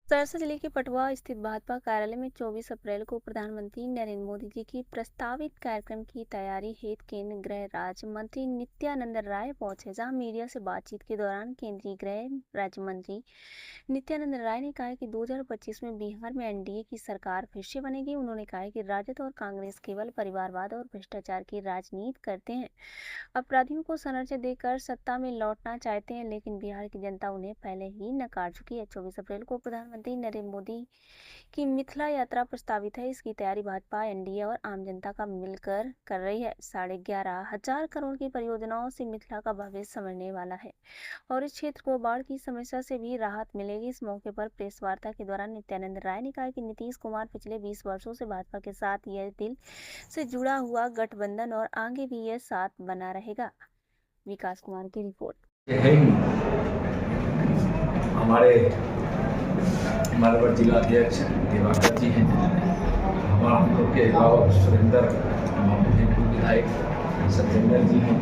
सहरसा जिले के पटवा स्थित भाजपा कार्यालय में 24 अप्रैल को प्रधानमंत्री नरेंद्र मोदी जी की प्रस्तावित कार्यक्रम की तैयारी हेतु केंद्रीय गृह राज्य मंत्री नित्यानंद राय पहुंचे। जहां मीडिया से बातचीत के दौरान केंद्रीय गृह राज्य मंत्री नित्यानंद राय ने कहा कि 2025 में बिहार में एनडीए की सरकार फिर से बनेगी। उन्होंने कहा कि राजद और कांग्रेस केवल परिवारवाद और भ्रष्टाचार की राजनीति करते हैं, अपराधियों को संरक्षण देकर सत्ता में लौटना चाहते हैं, लेकिन बिहार की जनता उन्हें पहले ही नकार चुकी है। 24 अप्रैल को प्रधानमंत्री नरेंद्र मोदी की मिथिला यात्रा प्रस्तावित है। इसकी तैयारी भाजपा, एनडीए और आम जनता का मिलकर कर रही है। 11,500 करोड़ की परियोजनाओं से मिथिला का भविष्य संवरने वाला है और इस क्षेत्र को बाढ़ की समस्या से भी राहत मिलेगी। इस मौके पर प्रेस वार्ता के दौरान नित्यानंद राय ने कहा कि नीतीश कुमार पिछले 20 वर्षों से भाजपा के साथ यह दिल से जुड़ा हुआ गठबंधन और आगे भी यह साथ बना रहेगा। विकास कुमार की रिपोर्ट। हमारे जिला अध्यक्ष दिवाकर जी हैं, हम लोग के अलावा सुरेंद्र विधायक सत्येंद्र जी हैं,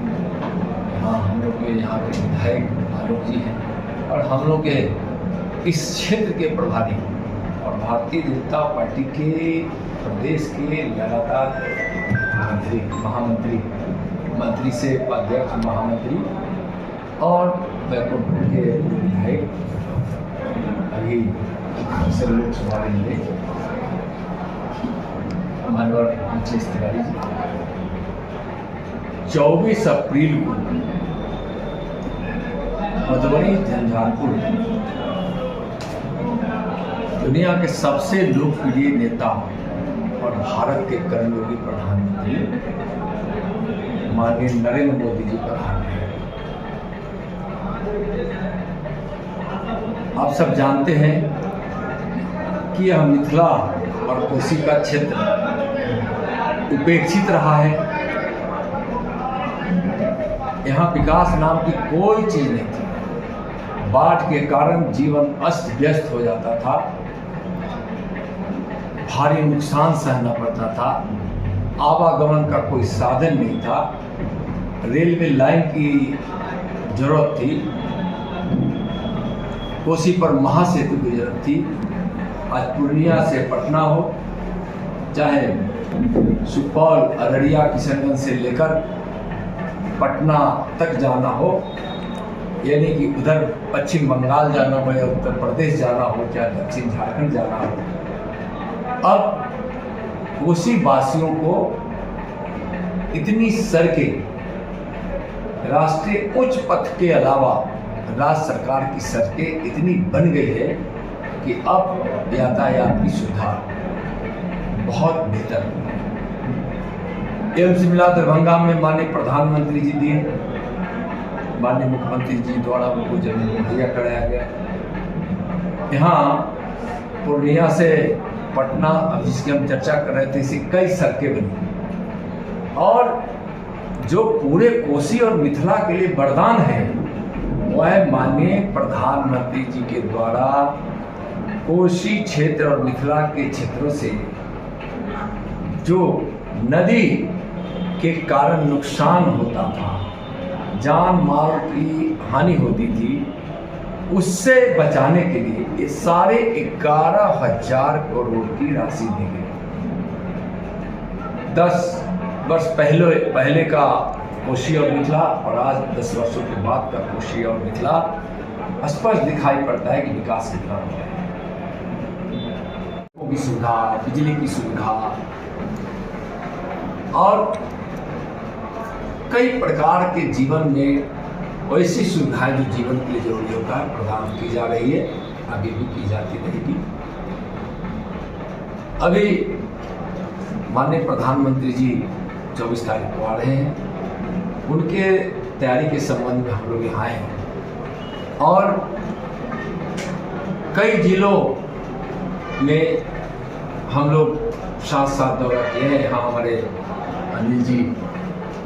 हम लोग के यहाँ के विधायक आलोक जी हैं और हम लोग के इस क्षेत्र के प्रभारी और भारतीय जनता पार्टी के प्रदेश के लगातार मंत्री से अध्यक्ष महामंत्री और बैकुंठपुर के विधायक अभी अक्सर लोग सुधारे मिले मानवर नीचे तिवारी जी 24 अप्रैल को मधुबनी झंझारपुर दुनिया के सबसे लोकप्रिय नेता और भारत के कर्मयोगी प्रधानमंत्री माननीय नरेंद्र मोदी जी पर हाथ है। आप सब जानते हैं कि यह मिथिला और कोसी का क्षेत्र उपेक्षित रहा है। यहाँ विकास नाम की कोई चीज नहीं थी। बाढ़ के कारण जीवन अस्त व्यस्त हो जाता था, भारी नुकसान सहना पड़ता था, आवागमन का कोई साधन नहीं था, रेलवे लाइन की जरूरत थी, कोसी पर महासेतु की जरूरत थी। आज पूर्णिया से पटना हो, चाहे सुपौल, अररिया, किशनगंज से लेकर पटना तक जाना हो, यानी कि उधर पश्चिम बंगाल जाना हो या उत्तर प्रदेश जाना हो, चाहे दक्षिण झारखंड जाना हो, अब कोसी वासियों को इतनी सड़कें, राष्ट्रीय उच्च पथ के अलावा राज्य सरकार की सड़कें इतनी बन गई है कि अब यातायात की सुविधा बहुत बेहतर है। एम्स मिला दरभंगा में माननीय प्रधानमंत्री जी दिए, माननीय मुख्यमंत्री जी द्वारा उनको जमीन मुहैया कराया गया। यहाँ पूर्णिया से पटना, अब जिसकी हम चर्चा कर रहे थे, इसी कई सड़कें बनी और जो पूरे कोसी और मिथिला के लिए वरदान है वह माननीय प्रधानमंत्री जी के द्वारा कोसी क्षेत्र और मिथिला के क्षेत्रों से जो नदी के कारण नुकसान होता था, जान माल की हानि होती थी, उससे बचाने के लिए ये सारे 11,000 करोड़ की राशि दी गई। 10 वर्ष पहले का कोसी और मिथिला और आज 10 वर्षों के बाद का कोसी और मिथिला स्पष्ट दिखाई पड़ता है कि विकास कितना हो रहा है। की सुविधा, बिजली की सुविधा और कई प्रकार के जीवन में वैसी सुविधाएं जो जीवन के लिए जरूरी होता है प्रदान की जा रही है, आगे भी की जाती रहेगी। अभी माननीय प्रधानमंत्री जी 24 तारीख को आ रहे हैं, उनके तैयारी के संबंध में हम लोग यहाँ आए हैं और कई जिलों में हम लोग साथ दौरा किए हैं। यहाँ हमारे अनिल जी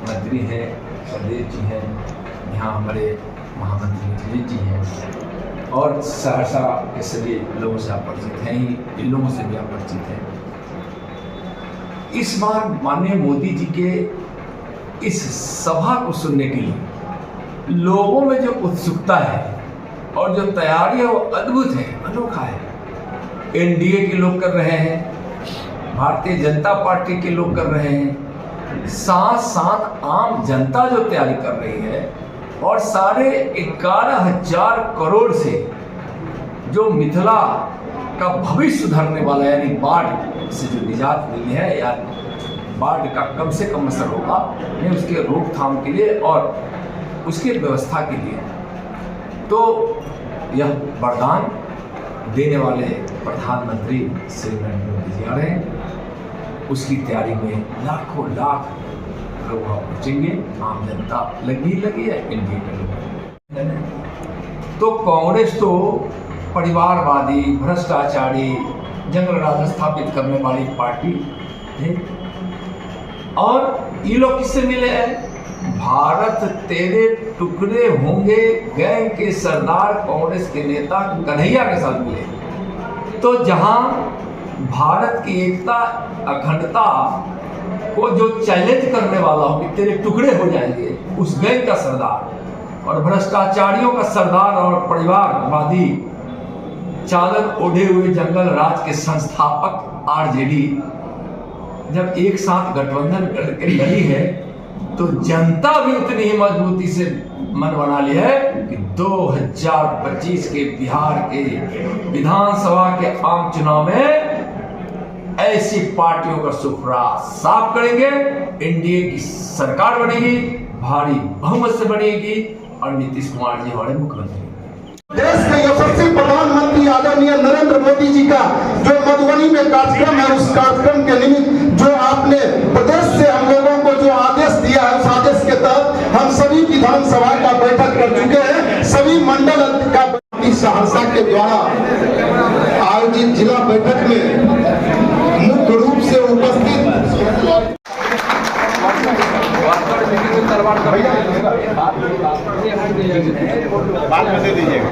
मंत्री हैं, स्वदेश जी हैं, यहाँ हमारे महामंत्री अनिल जी हैं और सहरसा के सभी लोगों से आप परिचित हैं ही, इन लोगों से भी आप परिचित हैं। इस बार माननीय मोदी जी के इस सभा को सुनने के लिए लोगों में जो उत्सुकता है और जो तैयारी है वो अद्भुत है, अनोखा है। एनडीए के लोग कर रहे हैं, भारतीय जनता पार्टी के लोग कर रहे हैं, साथ साथ आम जनता जो तैयारी कर रही है, और साढ़े 11,000 करोड़ से जो मिथिला का भविष्य सुधरने वाला है, यानी बाढ़ से जो निजात मिली है या बाढ़ का कम से कम असर होगा नहीं, उसके रोकथाम के लिए और उसकी व्यवस्था के लिए, तो यह वरदान देने वाले प्रधानमंत्री श्री नरेंद्र मोदी जी आ रहे हैं। उसकी तैयारी में लाखों लाख लोग पहुंचेंगे, आम जनता लगी है, एनडीए के लोग। तो कांग्रेस तो परिवारवादी, भ्रष्टाचारी, जंगल राज स्थापित करने वाली पार्टी है, और ये लोग किससे मिले हैं? भारत तेरे टुकड़े होंगे गैंग के सरदार कांग्रेस के नेता कन्हैया के साथ मिले। तो जहां भारत की एकता, अखंडता को जो चैलेंज करने वाला हो कि तेरे टुकड़े हो जाएंगे, उस गैंग का सरदार और भ्रष्टाचारियों का सरदार और परिवारवादी चादर ओढ़े हुए जंगल राज के संस्थापक आरजेडी जब एक साथ गठबंधन करके लड़ी है, तो जनता भी उतनी ही मजबूती से मन बना लिया है कि 2025 के बिहार के विधानसभा के आम चुनाव में ऐसी पार्टियों का सुखरा साफ करेंगे, एनडीए की सरकार बनेगी, भारी बहुमत से बनेगी, और नीतीश कुमार जी हमारे मुख्यमंत्री। देश के यशस्वी प्रधानमंत्री आदरणीय नरेंद्र मोदी जी का जो मधुबनी में कार्यक्रम है, उस कार्यक्रम के निमित्त जो आपने प्रदेश से हम लोगों को जो आदेश दिया है, उस आदेश के तहत हम सभी विधानसभा का बैठक कर चुके हैं। सभी मंडल का सहरसा के द्वारा आयोजित जिला बैठक में मुख्य रूप से उपस्थित बात में दे दीजिएगा।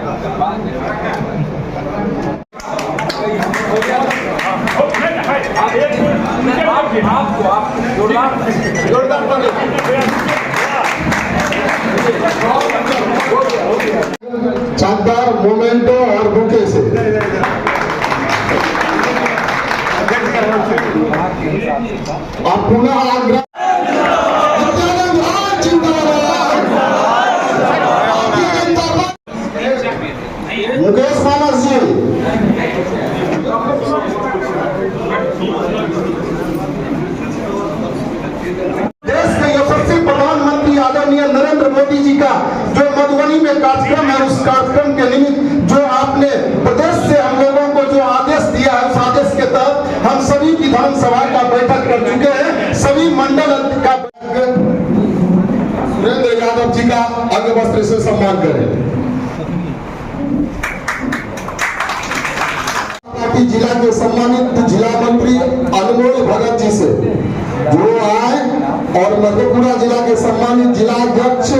शानदार मोमेंटो और बुके से और पुनः आग्रह मुकेश मानस जी, देश के यशस्वी प्रधानमंत्री आदरणीय नरेंद्र मोदी जी का जो मधुबनी में कार्यक्रम है, उस कार्यक्रम के निमित्त जो आपने प्रदेश से हम लोगों को जो आदेश दिया है, उस आदेश के तहत हम सभी विधानसभा का बैठक कर चुके हैं। सभी मंडल का सुरेंद्र यादव जी का अग्र वस्त्र से सम्मान करें। जिला के सम्मानित जिला मंत्री अनमोल भगत जी से जो आए, और मधेपुरा जिला के सम्मानित जिला अध्यक्ष